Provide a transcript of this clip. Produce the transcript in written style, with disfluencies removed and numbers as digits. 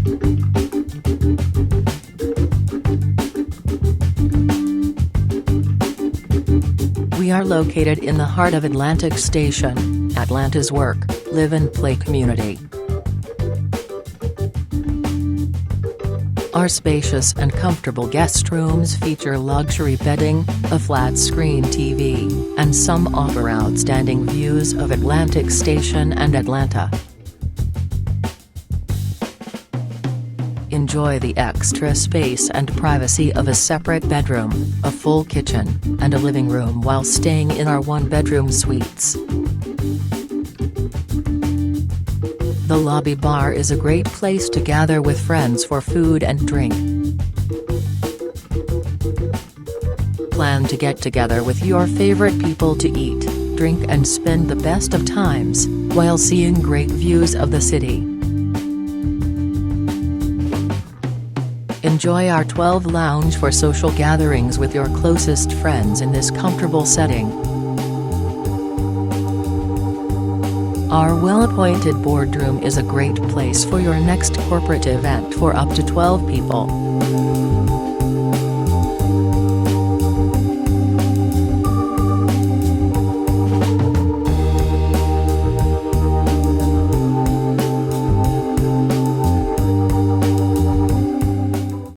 We are located in the heart of Atlantic Station, Atlanta's work, live and play community. Our spacious and comfortable guest rooms feature luxury bedding, a flat-screen TV, and some offer outstanding views of Atlantic Station and Atlanta. Enjoy the extra space and privacy of a separate bedroom, a full kitchen, and a living room while staying in our one-bedroom suites. The lobby bar is a great place to gather with friends for food and drink. Plan to get together with your favorite people to eat, drink and spend the best of times, while seeing great views of the city. Enjoy our 12 lounge for social gatherings with your closest friends in this comfortable setting. Our well-appointed boardroom is a great place for your next corporate event for up to 12 people.